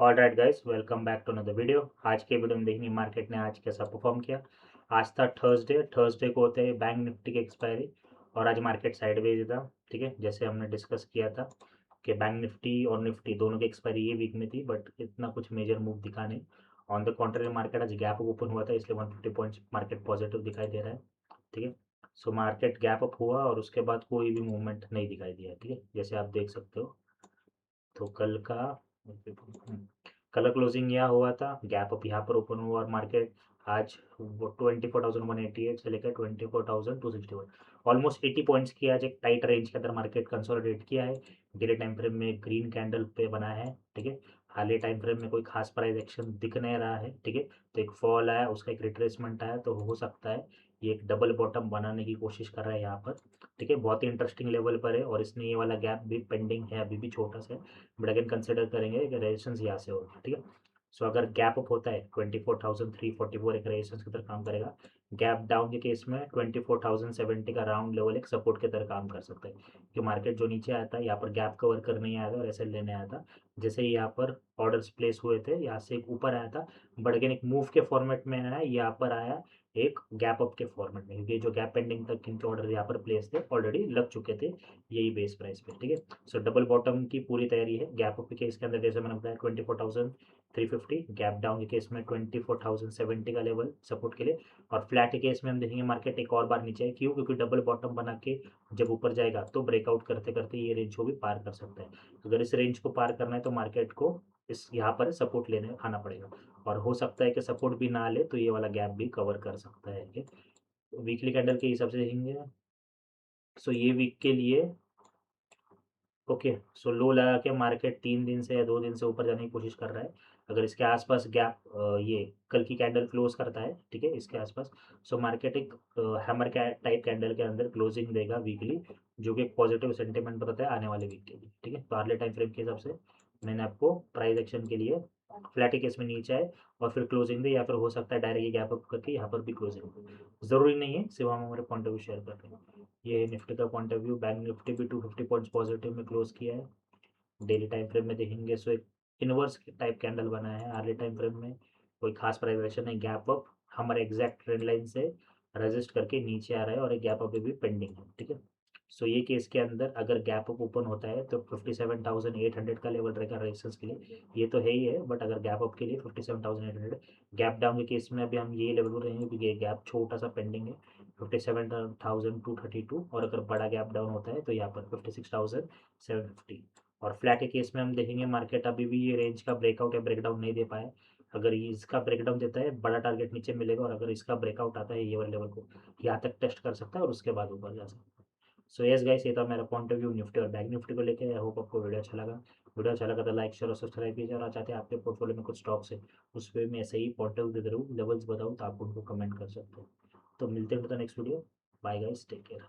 All right guys, welcome back to another video. आज के video में देखेंगे मार्केट ने आज कैसा परफॉर्म किया। आज था थर्सडे को होते हैं बैंक निफ्टी की एक्सपायरी और आज मार्केट साइडवेज था। ठीक है, जैसे हमने डिस्कस किया था कि बैंक निफ्टी और निफ्टी दोनों की एक्सपायरी ये वीक में थी, बट इतना कुछ मेजर मूव दिखा नहीं। ऑन द कॉन्ट्री मार्केट आज गैप ओपन हुआ था, इसलिए 150 पॉइंट्स मार्केट पॉजिटिव दिखाई दे रहा है। ठीक है, सो मार्केट गैप अप हुआ और उसके बाद कोई भी मूवमेंट नहीं दिखाई दिया। ठीक है, जैसे आप देख सकते हो। तो कल क्लोजिंग यह हुआ था, गैप अप यहाँ पर ओपन हुआ और मार्केट आज वो 24,188 से लेकर 24,261, ऑलमोस्ट 80 पॉइंट्स की आज एक टाइट रेंज के अंदर मार्केट कंसोलिडेट किया है। डेली टाइम फ्रेम में ग्रीन कैंडल पे बना है। ठीक है, हाल टाइम फ्रेम में कोई खास प्राइस एक्शन दिख नहीं रहा है। ठीक है, तो एक फॉल आया, उसका एक रिट्रेसमेंट आया, तो हो सकता है ये एक डबल बॉटम बनाने की कोशिश कर रहा है यहाँ पर। ठीक है, बहुत ही इंटरेस्टिंग लेवल पर है और इसने ये वाला गैप भी पेंडिंग है, अभी भी छोटा सा है, बट अगेन कंसिडर करेंगे कि रेजिस्टेंस यहाँ से होगा। ठीक है, सो अगर गैप अप होता है 24,344 एक रेजिस्टेंस की तरह काम करेगा। गैप डाउन के केस में 24,070 का राउंड लेवल एक सपोर्ट की तरह काम कर सकता है, कि मार्केट जो नीचे आया था यहाँ पर गैप कवर करने ही आया था और ऐसे लेने आया था। जैसे ही यहाँ पर ऑर्डर्स प्लेस हुए थे, यहाँ से एक ऊपर आया था, बट अगेन एक मूव के फॉर्मेट में आया, यहाँ पर आया एक गैप अप के फॉर्मेट में, क्योंकि जो गैप पेंडिंग तक इनके ऑर्डर यहाँ पर प्लेस थे ऑलरेडी लग चुके थे यही बेस प्राइस पे। ठीक है, सो डबल बॉटम की पूरी तैयारी है। गैप अप के केस के अंदर जैसे मैंने बताया 24,350, गैप डाउन के केस में 24,070 का लेवल सपोर्ट के लिए, और फ्लैट के केस में हम देखेंगे मार्केट एक और बार नीचे है। क्यों? क्योंकि डबल बॉटम बना के जब ऊपर जाएगा तो ब्रेकआउट करते करते ये रेंज को भी पार कर सकता है। तो अगर इस रेंज को पार करना है तो मार्केट को इस यहाँ पर सपोर्ट लेने आना पड़ेगा, और हो सकता है कि सपोर्ट भी ना ले तो ये वाला गैप भी कवर कर सकता है। वीकली कैंडल के हिसाब से देखेंगे, सो ये वीक के लिए ओके, सो लो लगा के मार्केट 3 दिन से या 2 दिन से ऊपर जाने की कोशिश कर रहा है। अगर इसके आसपास गैप ये कल की कैंडल क्लोज करता है, ठीक है, इसके आसपास, सो मार्केट एक हैमर टाइप कैंडल के अंदर क्लोजिंग देगा वीकली, जो कि एक पॉजिटिव सेंटिमेंट बताता है आने वाले वीक के लिए। ठीक है, तो आर्ले टाइम फ्रेम के हिसाब से मैंने आपको प्राइस एक्शन के लिए फ्लैट के केस में नीचे आए और फिर क्लोजिंग दे, या फिर हो सकता है डायरेक्ट गैप अप करके यहाँ पर भी क्लोजिंग दे। ज़रूरी नहीं है, सिर्फ हम हमारे पॉइंट ऑफ व्यू शेयर कर रहे हैं। ये निफ्टी का point of view. Bank Nifty भी 250 पॉइंट्स पॉजिटिव में क्लोज किया है। डेली टाइम फ्रेम में देखेंगे सो एक इनवर्स टाइप कैंडल बना है। अर्ली टाइम फ्रेम में कोई खास प्राइस एक्शन नहीं, गैप अप हमारे एग्जैक्ट ट्रेंड लाइन से रेजिस्ट करके नीचे आ रहा है और एक गैप अप भी पेंडिंग है। ठीक है, सो ये केस के अंदर अगर गैप अप ओपन होता है तो 57,800 का लेवल रहेगा रेजिस्टेंस के लिए। ये तो है ही है, बट अगर गैप अप के लिए 57,800। गैप डाउन के केस में अभी हम ये लेवल पर रहेंगे क्योंकि ये गैप छोटा सा पेंडिंग है 57,232, और अगर बड़ा गैप डाउन होता है तो यहाँ पर 56,750। और फ्लैट के केस में हम देखेंगे मार्केट अभी भी ये रेंज का ब्रेकआउट या ब्रेकडाउन नहीं दे पाया। अगर ये इसका ब्रेकडाउन देता है बड़ा टारगेट नीचे मिलेगा, और अगर इसका ब्रेकआउट आता है ये वाले लेवल को यहाँ तक टेस्ट कर सकता है और उसके बाद ऊपर जा सकता है। सो यस गाइस, ये था मेरा पॉइंट ऑफ व्यू निफ्टी और बैंक निफ्टी को लेकर। आई होप आपको वीडियो अच्छा लगा। वीडियो अच्छा लगा तो लाइक शेयर और सब्सक्राइब कीजिए, और चाहते हैं आपके पोर्टफोलियो में कुछ स्टॉक्स है उस पर मैं ऐसे ही पॉइंट ऑफ व्यू देता रहूँ, लेवल्स बताऊँ, तो आप उनको कमेंट कर सकते हो। तो मिलते हैं next video. Bye guys, take care.